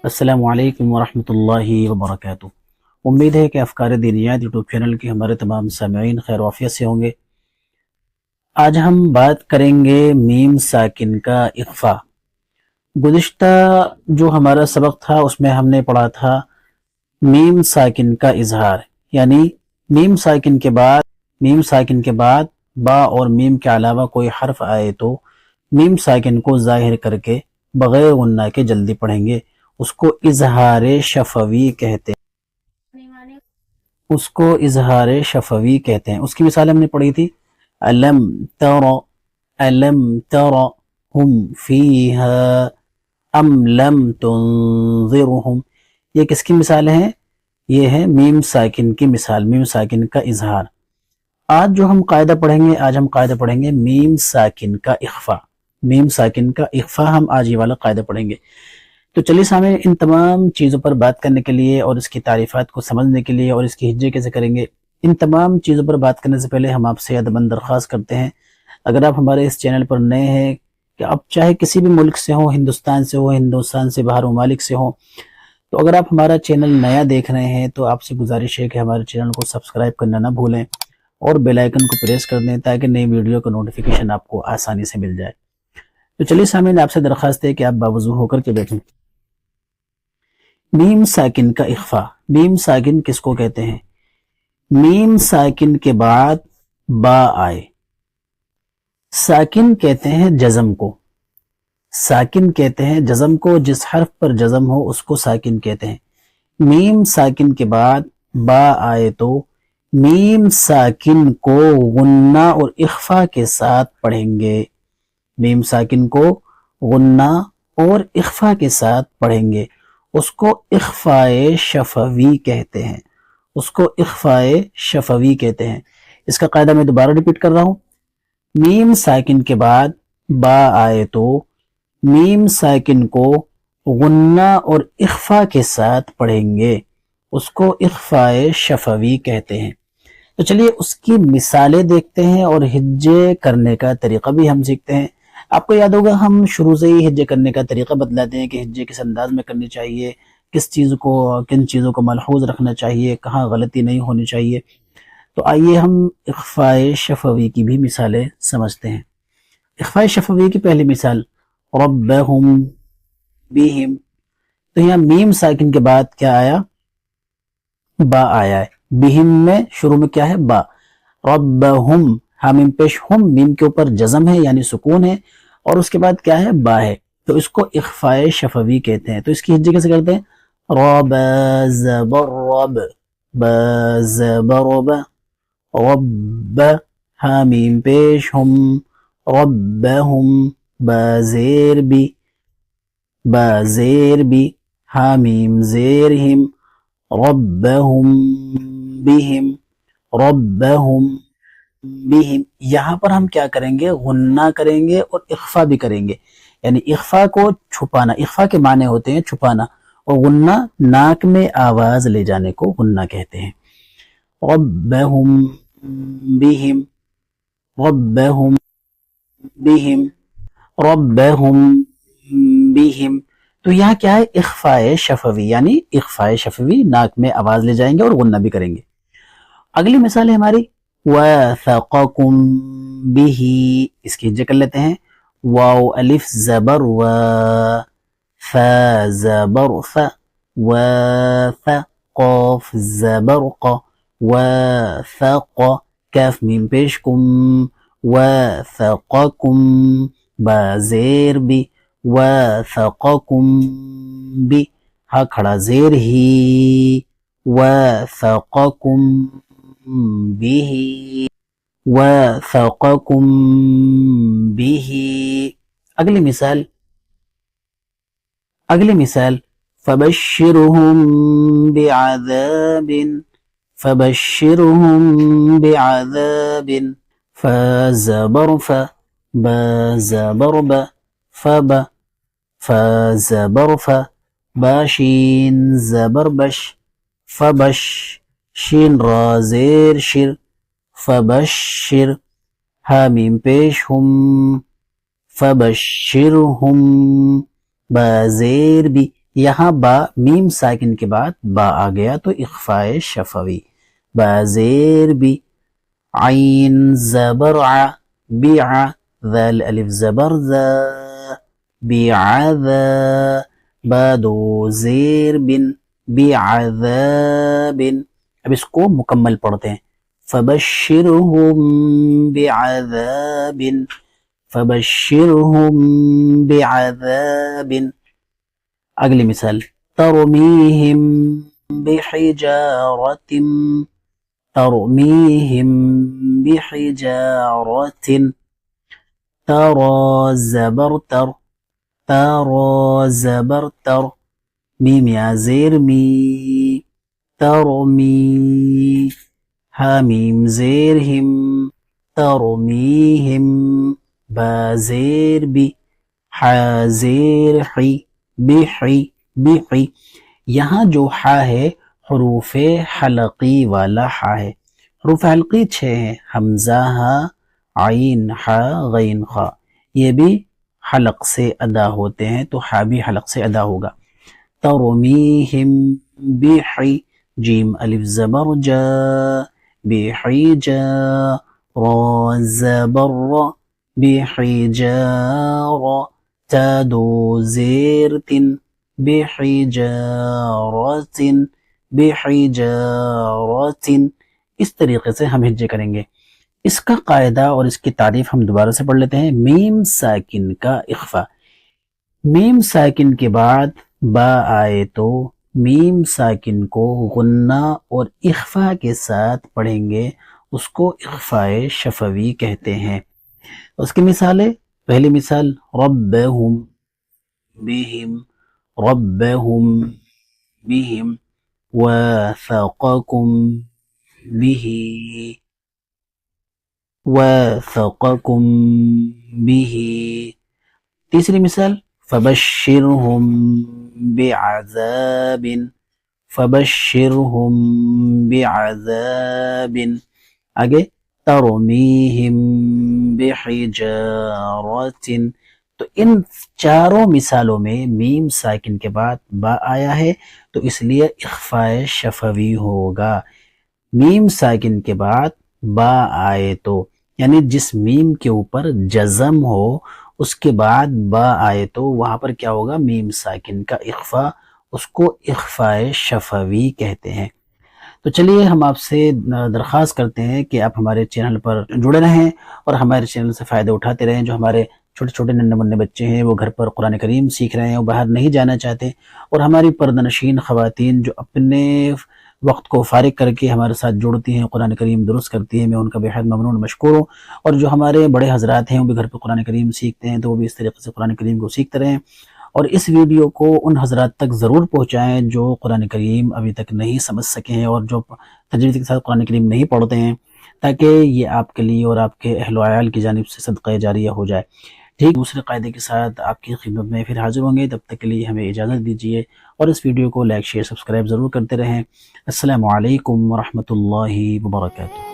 السلام علیکم ورحمۃ اللہ وبرکاتہ۔ امید ہے کہ افکار دینیات یوٹیوب چینل کے ہمارے تمام سامعین خیر و عافیت سے ہوں گے۔ آج ہم بات کریں گے میم ساکن کا اخفا۔ گزشتہ جو ہمارا سبق تھا اس میں ہم نے پڑھا تھا میم ساکن کا اظہار، یعنی میم ساکن کے بعد با اور میم کے علاوہ کوئی حرف آئے تو میم ساکن کو ظاہر کر کے بغیر غنہ کے جلدی پڑھیں گے، اس کو اظہار شفوی کہتے ہیں۔ اس کی مثال ہم نے پڑھی تھی الم تر ہم فیہا ام لم تنظرہم۔ یہ کس کی مثال ہے؟ یہ ہے میم ساکن کی مثال، میم ساکن کا اظہار۔ آج جو ہم قاعدہ پڑھیں گے میم ساکن کا اخفا۔ میم ساکن کا اخفا ہم آج یہ والا قاعدہ پڑھیں گے۔ تو چلیے سامنے ان تمام چیزوں پر بات کرنے کے لیے اور اس کی تعریفات کو سمجھنے کے لیے اور اس کی ہجے کیسے کریں گے، ان تمام چیزوں پر بات کرنے سے پہلے ہم آپ سے ادباً درخواست کرتے ہیں، اگر آپ ہمارے اس چینل پر نئے ہیں کہ آپ چاہے کسی بھی ملک سے ہوں، ہندوستان سے ہوں، ہندوستان سے باہر ممالک سے ہوں، تو اگر آپ ہمارا چینل نیا دیکھ رہے ہیں تو آپ سے گزارش ہے کہ ہمارے چینل کو سبسکرائب کرنا نہ بھولیں اور بیل آئیکن کو پریس کر دیں تاکہ نئی ویڈیو کا نوٹیفیکیشن آپ کو آسانی سے مل جائے۔ تو چلیے سامنے آپ سے درخواست ہے کہ آپ باوضو ہو کر کے بیٹھیں۔ میم ساکن کا اخفا۔ میم ساکن کس کو کہتے ہیں؟ میم ساکن کے بعد با آئے، ساکن کہتے ہیں جزم کو، ساکن کہتے ہیں جزم کو، جس حرف پر جزم ہو اس کو ساکن کہتے ہیں۔ میم ساکن کے بعد با آئے تو میم ساکن کو غنہ اور اخفا کے ساتھ پڑھیں گے، میم ساکن کو غنہ اور اخفا کے ساتھ پڑھیں گے، اس کو اخفائے شفوی کہتے ہیں، اس کو اخفائے شفوی کہتے ہیں۔ اس کا قاعدہ میں دوبارہ ریپیٹ کر رہا ہوں، میم ساکن کے بعد با آئے تو میم ساکن کو غنہ اور اخفا کے ساتھ پڑھیں گے، اس کو اخفائے شفوی کہتے ہیں۔ تو چلیے اس کی مثالیں دیکھتے ہیں اور ہجے کرنے کا طریقہ بھی ہم سیکھتے ہیں۔ آپ کو یاد ہوگا ہم شروع سے ہی ہجے کرنے کا طریقہ بتلاتے ہیں کہ ہجے کس انداز میں کرنی چاہیے، کن چیزوں کو ملحوظ رکھنا چاہیے، کہاں غلطی نہیں ہونی چاہیے۔ تو آئیے ہم اخفائے شفوی کی بھی مثالیں سمجھتے ہیں۔ اخفائے شفوی کی پہلی مثال ربہم بہم، تو یہاں میم ساکن کے بعد کیا آیا؟ با آیا ہے۔ بہم میں شروع میں کیا ہے؟ با۔ ربہم ہاں میم پیش ہم، میم کے اوپر جزم ہے یعنی سکون ہے، اور اس کے بعد کیا ہے؟ با ہے، تو اس کو اخفائے شفوی کہتے ہیں۔ تو اس کی ہجے کیسے کرتے ہیں؟ رب زبر رب، با زبر با، رب ہاں میم پیش ہم، ربہم با زیر بی، با زیر بی ہاں میم زیر ہم، ربہم بہم، ربہم بہم۔ یہاں پر ہم کیا کریں گے؟ غنہ کریں گے اور اخفا بھی کریں گے، یعنی اخفا کو چھپانا، اخفا کے معنی ہوتے ہیں چھپانا، اور غنہ ناک میں آواز لے جانے کو غنہ کہتے ہیں۔ ربہم بہم، ربہم بہم، ربہم بہم۔ تو یہاں کیا ہے؟ اخفائے شفوی، یعنی اخفائے شفوی، ناک میں آواز لے جائیں گے اور غنہ بھی کریں گے۔ اگلی مثال ہے ہماری وَاثَقَكُمْ بِهِ، اس کی ہجے کر لیتے ہیں، واو الف زبر و، فا زبر ف، وَاثَ قاف زبر ق، وَاثَقَ کاف میم پیش کم، وَاثَقَكُمْ با زیر بی، وَاثَقَكُمْ بی ہا کھڑا زیر ہی، وَاثَقَكُمْ بِهِ، وَاثَقَكُمْ بِهِ۔ اگلی مثال فَبَشِّرْهُمْ بِعَذَابٍ، فَبَشِّرْهُمْ بِعَذَابٍ، فَا زَبَرْ فَ، با زَبَرْ با، فَبَ فَا زَبَرْ فَ، با شین زبر بش، فَبَش شین را زیر شر، فَبَشِّر ہا میم پیش ہم، فَبَشِّرْهُمْ با زیر بی۔ یہاں با میم ساکن کے بعد با آ گیا تو اخفاء شفوی. با زیر بی، عین زبر ع، بیع، ذال الف زبر ذا، بعذا. با دو زیر بن، بعذاب. اب اس کو مکمل پڑھتے ہیں. فبشرهم بعذاب، فبشرهم بعذاب. اگلی مثال ترمیہم بحجارت، ترمیہم بحجارت. ترى زبر تر، ترى زبر تر، میم یا زیر می، ترمی. ہا میم زیر ہم، ترمیہم. با زیر بی، حا زیر حی، بحی، بحی. یہاں جو حا ہے حروف حلقی والا حا ہے. حروف حلقی 6 ہیں، حمزہ ہا، عین حا، غین خا. یہ بھی حلق سے ادا ہوتے ہیں تو حا بھی حلق سے ادا ہوگا. ترمیہم بحی، جیم الف زبر جا، بحجا، را زبر را، بحجار. تا دو زیر تن، بحجارت، بحجارت. اس طریقے سے ہم ہجے کریں گے. اس کا قاعدہ اور اس کی تعریف ہم دوبارہ سے پڑھ لیتے ہیں. میم ساکن کا اخفا. میم ساکن کے بعد با آئے تو میم ساکن کو غنہ اور اخفا کے ساتھ پڑھیں گے، اس کو اخفاء شفوی کہتے ہیں. اس کی مثالیں، پہلی مثال ربہم بہم، ربہم بہم، واثقکم بہ، واثقکم بہ. تیسری مثال فبشرہم بعذاب، فبشرہم بعذاب. آگے ترمیہم بحجارت. تو ان چاروں مثالوں میں میم ساکن کے بعد با آیا ہے تو اس لیے اخفاء شفوی ہوگا. میم ساکن کے بعد با آئے تو، یعنی جس میم کے اوپر جزم ہو اس کے بعد با آئے تو وہاں پر کیا ہوگا؟ میم ساکن کا اخفا. اس کو اخفاء شفوی کہتے ہیں. تو چلیے ہم آپ سے درخواست کرتے ہیں کہ آپ ہمارے چینل پر جڑے رہیں اور ہمارے چینل سے فائدہ اٹھاتے رہیں. جو ہمارے چھوٹے چھوٹے ننھے منھے بچے ہیں وہ گھر پر قرآن کریم سیکھ رہے ہیں، وہ باہر نہیں جانا چاہتے، اور ہماری پردہ نشین خواتین جو اپنے وقت کو فارغ کر کے ہمارے ساتھ جڑتی ہیں، قرآن کریم درست کرتی ہیں، میں ان کا بے حد ممنون مشکور ہوں. اور جو ہمارے بڑے حضرات ہیں وہ بھی گھر پہ قرآن کریم سیکھتے ہیں، تو وہ بھی اس طریقے سے قرآن کریم کو سیکھتے رہیں. اور اس ویڈیو کو ان حضرات تک ضرور پہنچائیں جو قرآن کریم ابھی تک نہیں سمجھ سکے ہیں اور جو تجوید کے ساتھ قرآن کریم نہیں پڑھتے ہیں، تاکہ یہ آپ کے لیے اور آپ کے اہل و عیال کی جانب سے صدقہ جاریہ ہو جائے. ٹھیک، دوسرے قاعدے کے ساتھ آپ کی خدمت میں پھر حاضر ہوں گے. تب تک کے لیے ہمیں اجازت دیجیے اور اس ویڈیو کو لائک شیئر سبسکرائب ضرور کرتے رہیں. السلام علیکم ورحمۃ اللہ وبرکاتہ.